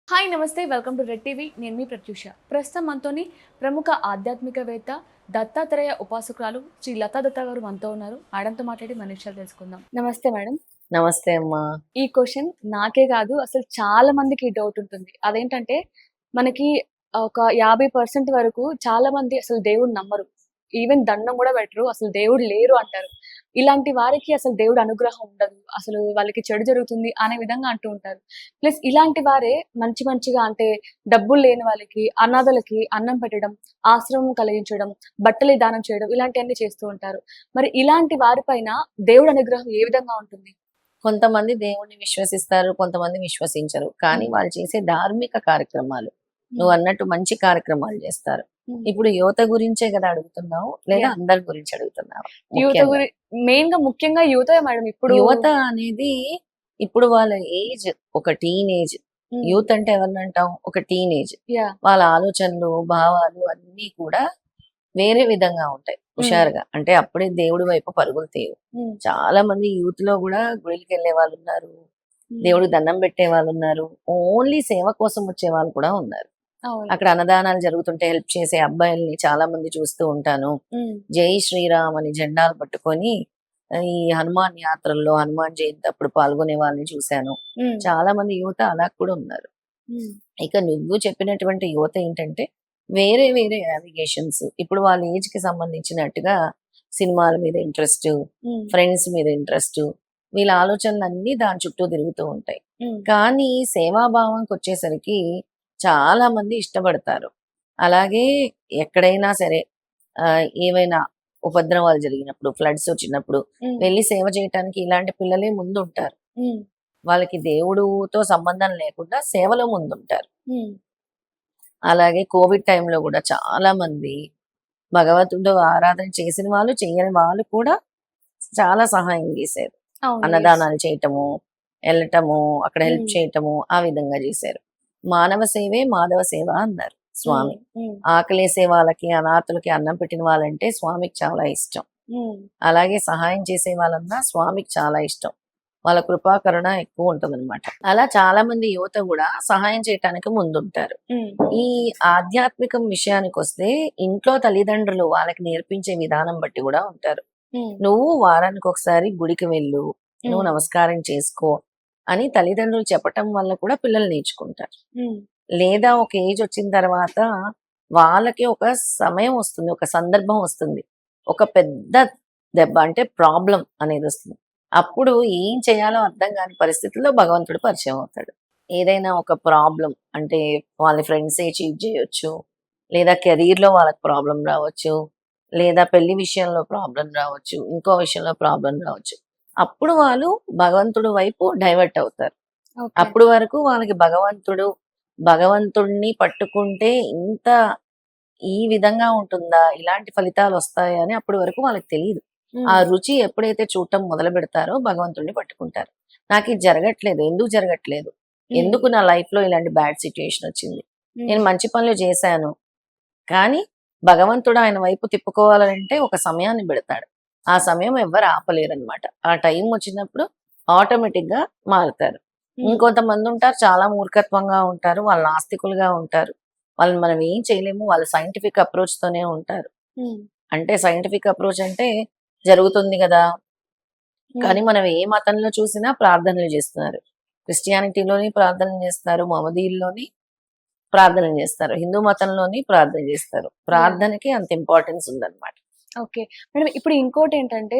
Hi నమస్తే welcome to red TV. నేను మీ ప్రత్యూష. ప్రస్తుతం మనతోని ప్రముఖ ఆధ్యాత్మికవేత్త దత్తాత్రేయ ఉపాసకురాలు శ్రీ లతా దత్తా గారు మనతో ఉన్నారు. మేడంతో మాట్లాడి మన విషయాలు తెలుసుకుందాం. నమస్తే మేడం. నమస్తే అమ్మా. ఈ క్వశ్చన్ నాకే కాదు అసలు చాలా మందికి డౌట్ ఉంటుంది. అదేంటంటే మనకి ఒక 50% వరకు చాలా మంది అసలు దేవుడిని నమ్మరు. ఈవెన్ దండం కూడా పెట్టరు. అసలు దేవుడు లేరు అంటారు. ఇలాంటి వారికి అసలు దేవుడి అనుగ్రహం ఉండదు. అసలు వాళ్ళకి చెడు జరుగుతుంది అనే విధంగా అంటూ ఉంటారు. ప్లస్ ఇలాంటి వారే మంచిగా అంటే డబ్బులు లేని వాళ్ళకి, అనాథలకి అన్నం పెట్టడం, ఆశ్రమం కలిగించడం, బట్టలు దానం చేయడం ఇలాంటివన్నీ చేస్తూ ఉంటారు. మరి ఇలాంటి వారిపైన దేవుడి అనుగ్రహం ఏ విధంగా ఉంటుంది? కొంతమంది దేవుణ్ణి విశ్వసిస్తారు, కొంతమంది విశ్వసించరు. కానీ హ్మ్. వాళ్ళు చేసే ధార్మిక కార్యక్రమాలు, హ్మ్. నువ్వు అన్నట్టు మంచి కార్యక్రమాలు చేస్తారు. హ్మ్. ఇప్పుడు యువత గురించే కదా అడుగుతున్నావు, లేదా యాహ్! అందరి గురించి అడుగుతున్నావు? యువత ముఖ్యంగా ముఖ్యంగా యువతే మేడం ఇప్పుడు. యువత అనేది ఇప్పుడు వాళ్ళ ఏజ్ ఒక టీనేజ్. హ్మ్. యూత్ అంటే ఎవరినంటాం? ఒక టీనేజ్. యాహ్! వాళ్ళ ఆలోచనలు, భావాలు అన్నీ కూడా వేరే విధంగా ఉంటాయి. హ్మ్. హుషారుగా. అంటే అప్పుడే దేవుడి వైపు పరుగులు తీయవు. హ్మ్. చాలా మంది యూత్ లో కూడా గుడిలకెళ్ళే వాళ్ళు ఉన్నారు. హ్మ్. దేవుడికి దండం పెట్టే వాళ్ళు ఉన్నారు. ఓన్లీ సేవ కోసం వచ్చే వాళ్ళు కూడా ఉన్నారు. అవును. అక్కడ అన్నదానాలు జరుగుతుంటే హెల్ప్ చేసే అబ్బాయిల్ని చాలా మంది చూస్తూ ఉంటాను. హ్మ్. జై శ్రీరామ్ అని జెండాలు పట్టుకొని ఈ హనుమాన్ యాత్రల్లో, హనుమాన్ జయంతి అప్పుడు పాల్గొనే వాళ్ళని చూశాను. హ్మ్. చాలా మంది యువత అలా కూడా ఉన్నారు. హ్మ్. ఇక నువ్వు చెప్పినటువంటి యువత ఏంటంటే వేరే వేరే నావిగేషన్స్. ఇప్పుడు వాళ్ళ ఏజ్‌కి సంబంధించినట్టుగా సినిమాల మీద ఇంట్రెస్టు, హ్మ్. ఫ్రెండ్స్ మీద ఇంట్రెస్టు, వీళ్ళ ఆలోచనలన్నీ దాని చుట్టూ తిరుగుతూ ఉంటాయి. హ్మ్. కానీ సేవాభావంకొచ్చేసరికి చాలా మంది ఇష్టపడతారు. అలాగే ఎక్కడైనా సరే ఏవైనా ఉపద్రవాలు జరిగినప్పుడు, ఫ్లడ్స్ వచ్చినప్పుడు హ్మ్. వెళ్లి సేవ చేయటానికి ఇలాంటి పిల్లలే ముందుంటారు. హ్మ్. వాళ్ళకి దేవుడుతో సంబంధం లేకుండా సేవలో ముందుంటారు. హ్మ్. అలాగే కోవిడ్ టైంలో గూడా చాలా మంది భగవంతుడు ఆరాధన చేసిన వాళ్ళు, చెయ్యని వాళ్ళు కూడా చాలా సహాయం జేశారు. అవును. యెస్. అన్నదానాలు చేయటము, ఎళ్ళటము, అక్కడ హెల్ప్ హ్మ్. చేయటము, ఆ విధంగా జేశారు. మానవ సేవే మాధవ సేవ అన్నారు హ్మ్. స్వామి. హ్మ్. ఆకలేసే వాళ్ళకి, అనాథలకి అన్నం పెట్టిన వాళ్ళంటే స్వామికి చాలా ఇష్టం. హ్మ్. అలాగే సహాయం చేసే వాళ్ళన్నా స్వామికి చాలా ఇష్టం. వాళ్ళ కృపా కరుణ ఎక్కువుంటదనమాట. అలా చాలా మంది యువత గూడా సహాయం చేయటానికి ముందుంటారు. హ్మ్. ఈ ఆధ్యాత్మికం విషయానికొస్తే ఇంట్లో తల్లిదండ్రులు వాళ్ళకి నేర్పించే విధానం బట్టి గూడా ఉంటారు. హ్మ్. నువ్వు వారానికొకసారి గుడికి వెళ్ళు, నువ్వు హ్మ్. నమస్కారం చేసుకో అని తల్లిదండ్రులు చెప్పటం వల్ల కూడా పిల్లలు నేర్చుకుంటారు. హ్మ్. లేదా ఒక ఏజొచ్చిన తర్వాత వాళ్ళకి ఒక సమయం వస్తుంది. ఒక సందర్భం వస్తుంది. ఒక పెద్ద దెబ్బ అంటే ప్రాబ్లమ్ అనేదొస్తుంది. అప్పుడు ఏం చేయాలో అర్థం గాని పరిస్థితుల్లో భగవంతుడు పరిచయం అవుతాడు. ఏదైనా ఒక ప్రాబ్లమ్ అంటే వాళ్ళ ఫ్రెండ్సే చీట్ జేయొచ్చు. లేదా కెరీర్‌లో వాళ్ళకి ప్రాబ్లమ్ రావచ్చు. లేదా పెళ్లి విషయంలో ప్రాబ్లమ్ రావచ్చు. ఇంకో విషయంలో ప్రాబ్లమ్ రావచ్చు. అప్పుడు వాళ్ళు భగవంతుడి వైపు డైవర్ట్ అవుతారు. ఓకే. అప్పుడు వరకు వాళ్ళకి భగవంతుడిని పట్టుకుంటే ఇంత ఈ విధంగా ఉంటుందా? ఇలాంటి ఫలితాలొస్తాయా అని అప్పటి వరకు వాళ్ళకి తెలీదు. ఆ హ్మ్. రుచి ఎప్పుడైతే చూడటం మొదలుపెడతారో భగవంతుడిని పట్టుకుంటారు. నాకిది జరగట్లేదు. ఎందుకు జరగట్లేదు? హ్మ్. ఎందుకు నా లైఫ్‌లో ఇలాంటి బ్యాడ్ సిట్యుయేషన్ వచ్చింది? హ్మ్. నేను మంచి పనులు చేశాను. కానీ భగవంతుడు ఆయన వైపు తిప్పుకోవాలంటే ఒక సమయాన్ని పెడతాడు. ఆ సమయం ఎవ్వరు ఆపలేరనమాట. ఆ టైం వచ్చినప్పుడు ఆటోమేటిక్‌గా మారుతారు. హ్మ్. ఇంకొంతమందుంటారు చాలా మూర్ఖత్వంగా ఉంటారు. వాళ్ళు నాస్తికులుగా ఉంటారు. వాళ్ళని మనం ఏం చేయలేము. వాళ్ళు సైంటిఫిక్ అప్రోచ్‌తోనే ఉంటారు. హ్మ్. అంటే సైంటిఫిక్ అప్రోచ్ అంటే జరుగుతుంది గదా! హ్మ్. కానీ మనం ఏ మతంలో చూసినా ప్రార్థనలు జేస్తున్నారు. క్రిస్టియానిటీలోని ప్రార్థనలు జేస్తారు. మహమ్మదీయుల్లోని ప్రార్థనలు జేస్తారు. హిందూ మతంలోని ప్రార్థన జేస్తారు. యాహ్! ప్రార్థనకి అంత ఇంపార్టెన్స్ ఉందన్నమాట. ఓకే. మేడం ఇప్పుడు ఇంకోటేంటంటే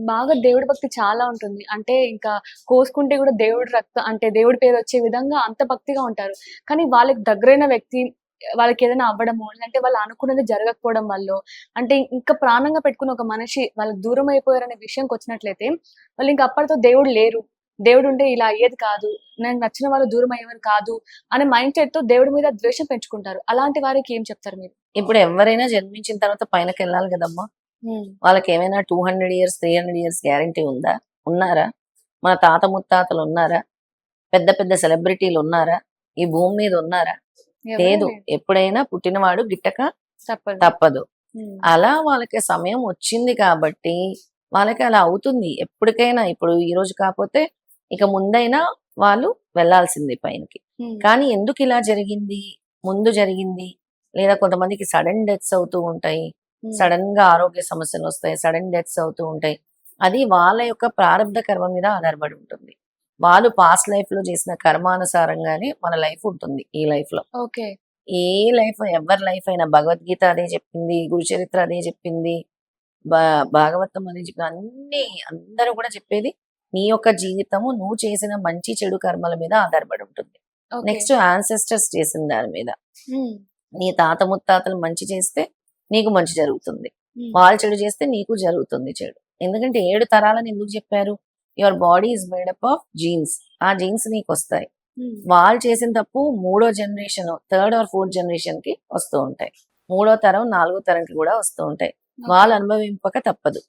బాగా దేవుడి భక్తి చాలా ఉంటుంది. అంటే ఇంకా కోసుకుంటే గూడా దేవుడి అంటే దేవుడి పేరొచ్చే విధంగా అంత భక్తిగా ఉంటారు. కానీ వాళ్ళకి దగ్గరైన వ్యక్తి వాళ్ళకేదైనా అవ్వడమో, లేదంటే వాళ్ళు అనుకున్నది జరగకపోవడం వల్లో, అంటే ఇంకా ప్రాణంగా పెట్టుకున్న ఒక మనిషి వాళ్ళకి దూరం అయిపోయారనే విషయంకొచ్చినట్లయితే, వాళ్ళింక అప్పటితో దేవుడు లేరు. దేవుడుంటే ఇలా అయ్యేది కాదు. నాకు నచ్చిన వాళ్ళు దూరం అయ్యేవారు కాదు అనే మైండ్ సెట్‌తో దేవుడి మీద ద్వేషం పెంచుకుంటారు. అలాంటి వారికి ఏం చెప్తారు మీరు? ఇప్పుడు ఎవ్వరైనా జన్మించిన తర్వాత పైనకెళ్ళాలి గదమ్మా! హ్మ్. వాళ్ళకేమైనా 200 ఇయర్స్, 300 ఇయర్స్ గ్యారంటీ ఉందా? ఉన్నారా? మన తాత ముత్తాతలున్నారా? పెద్ద పెద్ద సెలబ్రిటీలున్నారా? ఈ భూమి మీద ఉన్నారా? ఎవరు లేదు. లేరు. ఎప్పుడైనా పుట్టినవాడు గిట్టక తప్పదు. తప్పదు. హ్మ్. అలా వాళ్ళకి సమయం వచ్చింది కాబట్టి, వాళ్ళకి అలా అవుతుంది. ఎప్పటికైనా ఇప్పుడు ఈరోజు కాపోతే ఇక ముందైనా వాళ్ళు వెళ్ళాల్సింది పైనకి. ఉమ్, కానీ ఎందుకు ఇలా జరిగింది, ముందు జరిగింది, లేదా కొంతమందికి సడన్ డెత్స్ అవుతూ ఉంటాయి, ఉమ్, సడన్ గా ఆరోగ్య సమస్యలు వస్తాయి, సడన్ డెత్స్ అవుతూ ఉంటాయి. అది వాళ్ళ యొక్క ప్రారంభ కర్మ మీద ఆధారపడి ఉంటుంది. వాళ్ళు పాస్ట్ లైఫ్ లో చేసిన కర్మానుసారంగానే మన లైఫ్ ఉంటుంది ఈ లైఫ్ లో. ఓకే. ఏ లైఫ్ ఎవరి లైఫ్ అయినా భగవద్గీత అదే చెప్పింది, గురు చరిత్ర అదే చెప్పింది, భాగవతం అదే చెప్పింది, అన్ని అందరూ కూడా చెప్పేది నీ యొక్క జీవితము నువ్వు చేసిన మంచి చెడు కర్మల మీద ఆధారపడి ఉంటుంది. ఓకే. నెక్స్ట్ యాన్సెస్టర్స్ చేసిన దాని మీద. ఉమ్, నీ తాత ముత్తాతలు మంచి చేస్తే నీకు మంచి జరుగుతుంది, ఉమ్, వాళ్ళు చెడు చేస్తే నీకు జరుగుతుంది చెడు. ఎందుకంటే 7 తరాలని ఎందుకు చెప్పారు? Your body is made up of jeans. ఆ జీన్స్ నీకు వస్తాయి. ఉమ్, వాళ్ళు చేసిన తప్పు 3వ generation, 3rd are 4th generation కి వస్తూ ఉంటాయి. 3వ తరం 4వ తరంకి కూడా వస్తూ ఉంటాయి. వాళ్ళు అనుభవింపక తప్పదు.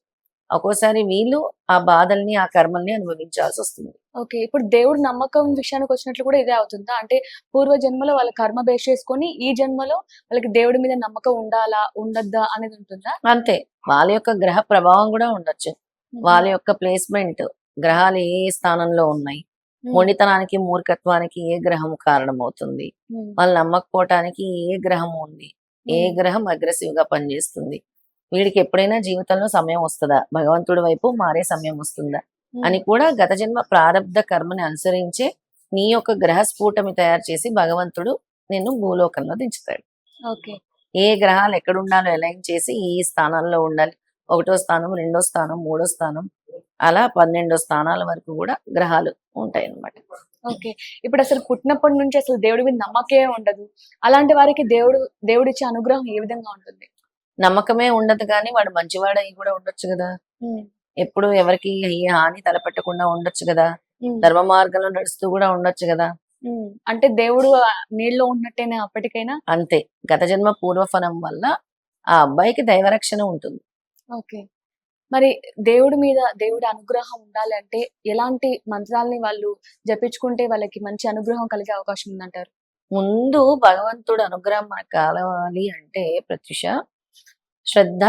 ఒక్కోసారి వీళ్ళు ఆ బాధల్ని ఆ కర్మల్ని అనుభవించాల్సి వస్తుంది. ఓకే. ఇప్పుడు దేవుడి నమ్మకం విషయానికి వచ్చినట్లు కూడా ఇదే అవుతుందా? అంటే పూర్వ జన్మలో వాళ్ళ కర్మ బేస్ చేసుకొని ఈ జన్మలో వాళ్ళకి దేవుడి మీద నమ్మకం ఉండాలా? ఉండద్దా? అనేది ఉంటుందా? అంతే. వాళ్ళ యొక్క గ్రహ ప్రభావం కూడా ఉండొచ్చు. హుహు. వాళ్ళ యొక్క ప్లేస్మెంట్, గ్రహాలు ఏ స్థానంలో ఉన్నాయి, హ్మ్. మొండితనానికి మూర్ఖత్వానికి ఏ గ్రహం కారణమవుతుంది, హ్మ్. వాళ్ళు నమ్మకపోవటానికి ఏ గ్రహం ఉంది, ఏ హ్మ్. గ్రహం అగ్రెసివ్ గా పనిచేస్తుంది, వీడికి ఎప్పుడైనా జీవితంలో సమయం వస్తుందా, భగవంతుడి వైపు మారే సమయం వస్తుందా హ్మ్. అని కూడా గత జన్మ ప్రారబ్ధ కర్మని అనుసరించే నీ యొక్క గ్రహ స్ఫూటమి తయారు చేసి భగవంతుడు నిన్ను భూలోకంలో దించుతాడు. ఓకే. ఏ గ్రహాలు ఎక్కడ ఉండాలో అలైన్ చేసి ఈ స్థానాల్లో ఉండాలి, 1వ స్థానం, 2వ స్థానం, 3వ స్థానం, అలా 12 స్థానాల వరకు కూడా గ్రహాలు ఉంటాయి అన్నమాట. ఓకే. ఇప్పుడసలు పుట్టినప్పటి నుంచి అసలు దేవుడి మీద నమ్మకమే ఉండదు. అలాంటి వారికి దేవుడిచ్చే అనుగ్రహం ఏ విధంగా ఉంటుంది? నమ్మకమే ఉండదు కానీ వాడు మంచివాడై కూడా ఉండొచ్చు కదా. హ్మ్. ఎప్పుడు ఎవరికి ఏ హాని తలపెట్టకుండా ఉండొచ్చు కదా. హ్మ్. ధర్మ మార్గంలో నడుస్తూ కూడా ఉండొచ్చు కదా. హ్మ్. అంటే దేవుడు నీళ్ళలో ఉన్నట్టేనా అప్పటికైనా? అంతే. గత జన్మ పూర్వఫలం వల్ల ఆ అబ్బాయికి దైవరక్షణ ఉంటుంది. ఓకే. మరి దేవుడి అనుగ్రహం ఉండాలంటే ఎలాంటి మంత్రాల్ని వాళ్ళు జపించుకుంటే వాళ్ళకి మంచి అనుగ్రహం కలిగే అవకాశం ఉందంటారు? ముందు భగవంతుడు అనుగ్రహం మనకు కావాలి అంటే ప్రత్యూష శ్రద్ధ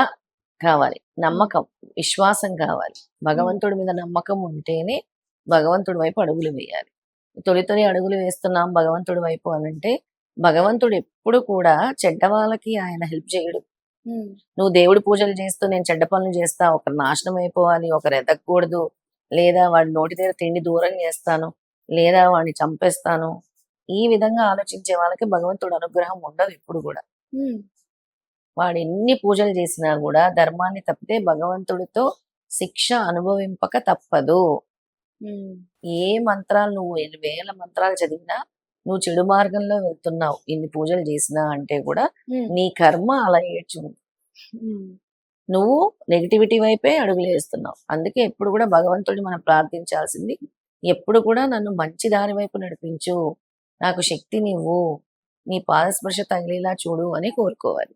కావాలి, హ్మ్. నమ్మకం, విశ్వాసం కావాలి. హ్మ్. భగవంతుడి మీద నమ్మకం ఉంటేనే భగవంతుడి వైపు అడుగులు వేయాలి. తొలి తొలి అడుగులు వేస్తున్నాం భగవంతుడి వైపు అనంటే, భగవంతుడు ఎప్పుడు కూడా చెడ్డ వాళ్ళకి ఆయన హెల్ప్ చేయడు. హ్మ్. నువ్వు దేవుడి పూజలు చేస్తూ నేను చెడ్డ పనులు చేస్తా, ఒకరు నాశనం అయిపోవాలి, ఒకరు ఎదగకూడదు, లేదా వాడి నోటి దగ్గర తిండి దూరం చేస్తాను, లేదా వాడిని చంపేస్తాను, ఈ విధంగా ఆలోచించే వాళ్ళకి భగవంతుడు అనుగ్రహం ఉండదు ఎప్పుడు కూడా. హ్మ్. వాడు ఎన్ని పూజలు చేసినా కూడా ధర్మాన్ని తప్పితే భగవంతుడితో శిక్ష అనుభవింపక తప్పదు. హ్మ్. ఏ మంత్రాలు నువ్వు ఎన్ని వేల మంత్రాలు చదివినా నువ్వు చెడు మార్గంలో వెళ్తున్నావు ఇన్ని పూజలు చేసినా అంటే కూడా హ్మ్. నీ కర్మ అలా ఏడ్చుంది. హ్మ్. నువ్వు నెగిటివిటీ వైపే అడుగులు వేస్తున్నావు. అందుకే ఎప్పుడు కూడా భగవంతుడిని మనం ప్రార్థించాల్సింది, ఎప్పుడు కూడా నన్ను మంచి దారి వైపు నడిపించు, నాకు శక్తినివ్వు, నీ పాదస్పర్శ తగిలేలా చూడు అని కోరుకోవాలి.